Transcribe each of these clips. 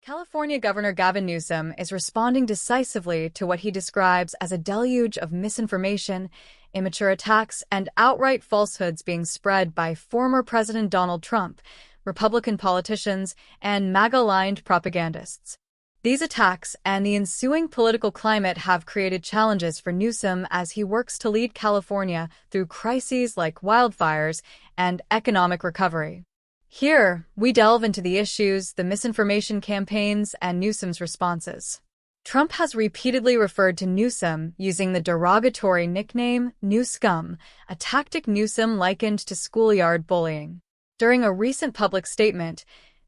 California Governor Gavin Newsom is responding decisively to what he describes as a deluge of misinformation, immature attacks, and outright falsehoods being spread by former President Donald Trump, Republican politicians, and MAGA-aligned propagandists. These attacks and the ensuing political climate have created challenges for Newsom as he works to lead California through crises like wildfires and economic recovery. Here, we delve into the issues, the misinformation campaigns, and Newsom's responses. Trump has repeatedly referred to Newsom using the derogatory nickname New Scum, a tactic Newsom likened to schoolyard bullying. During a recent public statement,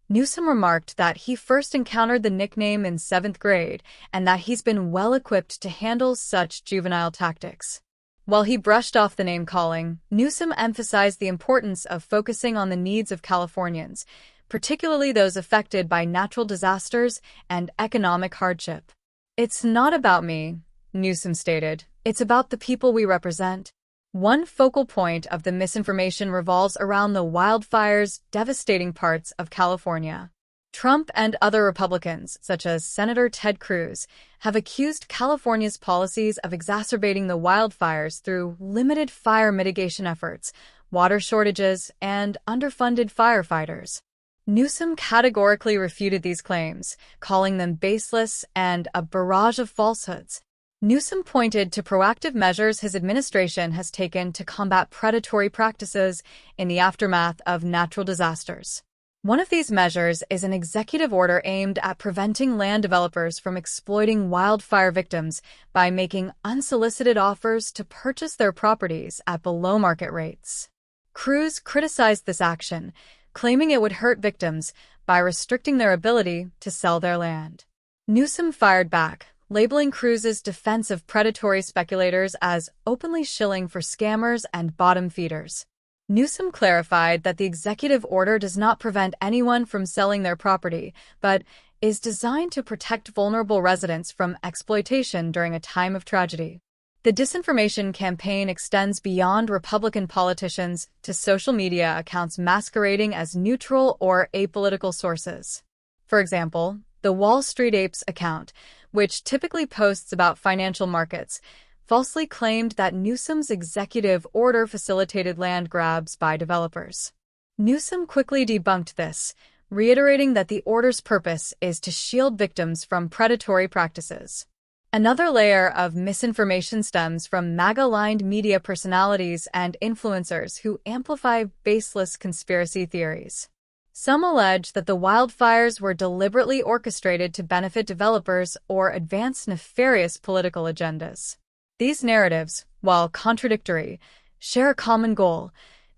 Newsom remarked that he first encountered the nickname in 7th grade and that he's been well-equipped to handle such juvenile tactics. While he brushed off the name-calling, Newsom emphasized the importance of focusing on the needs of Californians, particularly those affected by natural disasters and economic hardship. "It's not about me," Newsom stated. "It's about the people we represent." One focal point of the misinformation revolves around the wildfires devastating parts of California. Trump and other Republicans, such as Senator Ted Cruz, have accused California's policies of exacerbating the wildfires through limited fire mitigation efforts, water shortages, and underfunded firefighters. Newsom categorically refuted these claims, calling them baseless and a barrage of falsehoods. Newsom pointed to proactive measures his administration has taken to combat predatory practices in the aftermath of natural disasters. One of these measures is an executive order aimed at preventing land developers from exploiting wildfire victims by making unsolicited offers to purchase their properties at below-market rates. Cruz criticized this action, claiming it would hurt victims by restricting their ability to sell their land. Newsom fired back, labeling Cruz's defense of predatory speculators as openly shilling for scammers and bottom feeders. Newsom clarified that the executive order does not prevent anyone from selling their property, but is designed to protect vulnerable residents from exploitation during a time of tragedy. The disinformation campaign extends beyond Republican politicians to social media accounts masquerading as neutral or apolitical sources. For example, the Wall Street Apes account, which typically posts about financial markets, falsely claimed that Newsom's executive order facilitated land grabs by developers. Newsom quickly debunked this, reiterating that the order's purpose is to shield victims from predatory practices. Another layer of misinformation stems from MAGA-aligned media personalities and influencers who amplify baseless conspiracy theories. Some allege that the wildfires were deliberately orchestrated to benefit developers or advance nefarious political agendas. These narratives, while contradictory, share a common goal: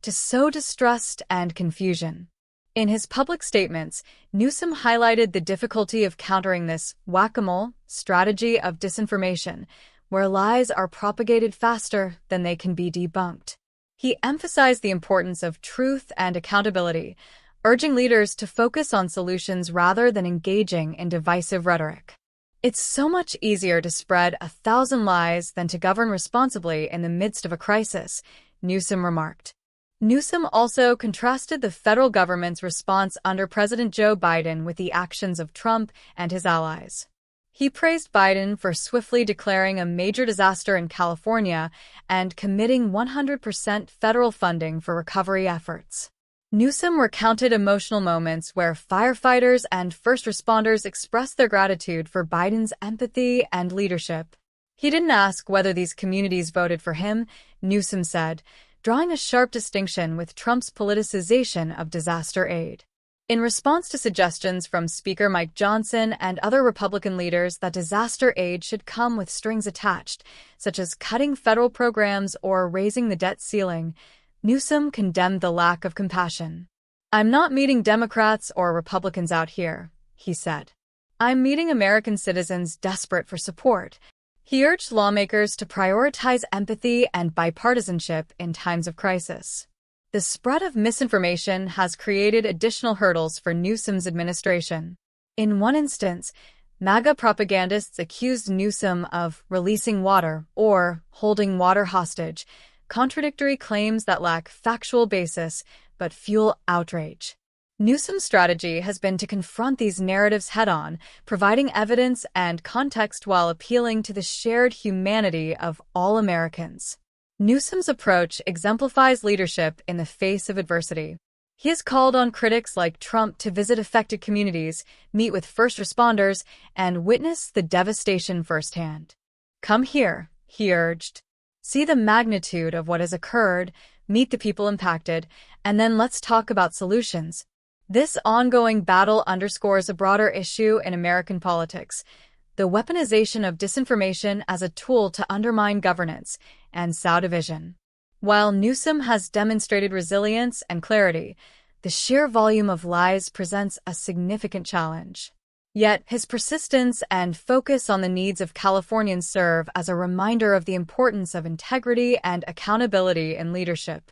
to sow distrust and confusion. In his public statements, Newsom highlighted the difficulty of countering this whack-a-mole strategy of disinformation, where lies are propagated faster than they can be debunked. He emphasized the importance of truth and accountability, urging leaders to focus on solutions rather than engaging in divisive rhetoric. "It's so much easier to spread 1,000 lies than to govern responsibly in the midst of a crisis," Newsom remarked. Newsom also contrasted the federal government's response under President Joe Biden with the actions of Trump and his allies. He praised Biden for swiftly declaring a major disaster in California and committing 100% federal funding for recovery efforts. Newsom recounted emotional moments where firefighters and first responders expressed their gratitude for Biden's empathy and leadership. He didn't ask whether these communities voted for him, Newsom said, drawing a sharp distinction with Trump's politicization of disaster aid. In response to suggestions from Speaker Mike Johnson and other Republican leaders that disaster aid should come with strings attached, such as cutting federal programs or raising the debt ceiling, Newsom condemned the lack of compassion. "I'm not meeting Democrats or Republicans out here," he said. "I'm meeting American citizens desperate for support." He urged lawmakers to prioritize empathy and bipartisanship in times of crisis. The spread of misinformation has created additional hurdles for Newsom's administration. In one instance, MAGA propagandists accused Newsom of releasing water or holding water hostage, contradictory claims that lack factual basis but fuel outrage. Newsom's strategy has been to confront these narratives head-on, providing evidence and context while appealing to the shared humanity of all Americans. Newsom's approach exemplifies leadership in the face of adversity. He has called on critics like Trump to visit affected communities, meet with first responders, and witness the devastation firsthand. "Come here," he urged. "See the magnitude of what has occurred, meet the people impacted, and then let's talk about solutions." This ongoing battle underscores a broader issue in American politics: the weaponization of disinformation as a tool to undermine governance and sow division. While Newsom has demonstrated resilience and clarity, the sheer volume of lies presents a significant challenge. Yet, his persistence and focus on the needs of Californians serve as a reminder of the importance of integrity and accountability in leadership.